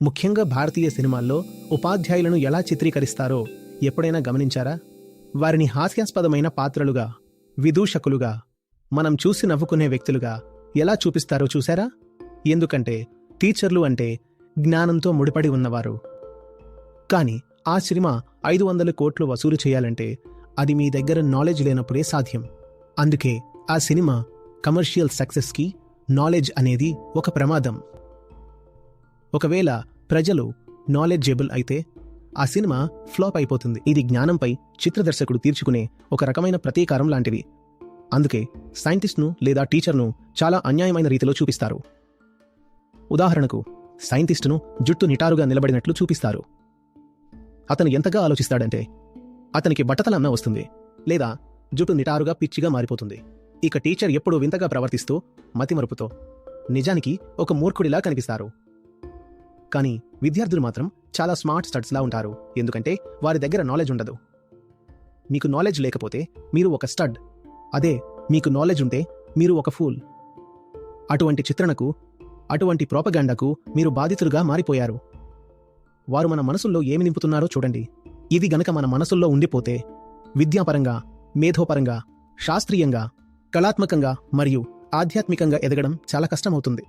ముఖ్యంగా భారతీయ సినిమాల్లో ఉపాధ్యాయులను ఎలా చిత్రీకరిస్తారో ఎప్పుడైనా గమనించారా? వారిని హాస్యాస్పదమైన పాత్రలుగా, విదూషకులుగా, మనం చూసి నవ్వుకునే వ్యక్తులుగా ఎలా చూపిస్తారో చూశారా? ఎందుకంటే టీచర్లు అంటే జ్ఞానంతో ముడిపడి ఉన్నవారు. కానీ ఆ సినిమా 500 కోట్లు వసూలు చేయాలంటే అది మీ దగ్గర నాలెడ్జ్ లేనప్పుడే సాధ్యం. అందుకే ఆ సినిమా కమర్షియల్ సక్సెస్కి నాలెడ్జ్ అనేది ఒక ప్రమాదం. ఒకవేళ ప్రజలు నాలెడ్జబుల్ అయితే ఆ సినిమా ఫ్లాప్ అయిపోతుంది. ఇది జ్ఞానంపై చిత్రదర్శకుడు తీర్చుకునే ఒక రకమైన ప్రతీకారం లాంటిది. అందుకే సైంటిస్ట్ను లేదా టీచర్ను చాలా అన్యాయమైన రీతిలో చూపిస్తారు. ఉదాహరణకు సైంటిస్టును జుట్టు నిటారుగా నిలబడినట్లు చూపిస్తారు. అతను ఎంతగా ఆలోచిస్తాడంటే అతనికి బట్టతలన్న వస్తుంది, లేదా జుట్టు నిటారుగా పిచ్చిగా మారిపోతుంది. ఇక టీచర్ ఎప్పుడూ వింతగా ప్రవర్తిస్తూ మతిమరుపుతో నిజానికి ఒక మూర్ఖుడిలా కనిపిస్తారు. కానీ విద్యార్థులు మాత్రం చాలా స్మార్ట్ స్టడ్స్లా ఉంటారు. ఎందుకంటే వారి దగ్గర నాలెడ్జ్ ఉండదు. మీకు నాలెడ్జ్ లేకపోతే మీరు ఒక స్టడ్, అదే మీకు నాలెడ్జ్ ఉంటే మీరు ఒక ఫూల్. అటువంటి చిత్రణకు, అటువంటి ప్రోపగాండాకు మీరు బాధితులుగా మారిపోయారు. వారు మన మనసుల్లో ఏమి నింపుతున్నారో చూడండి. ఇది గనక మన మనసుల్లో ఉండిపోతే విద్యాపరంగా, మేధోపరంగా, శాస్త్రీయంగా, కళాత్మకంగా మరియు ఆధ్యాత్మికంగా ఎదగడం చాలా కష్టమవుతుంది.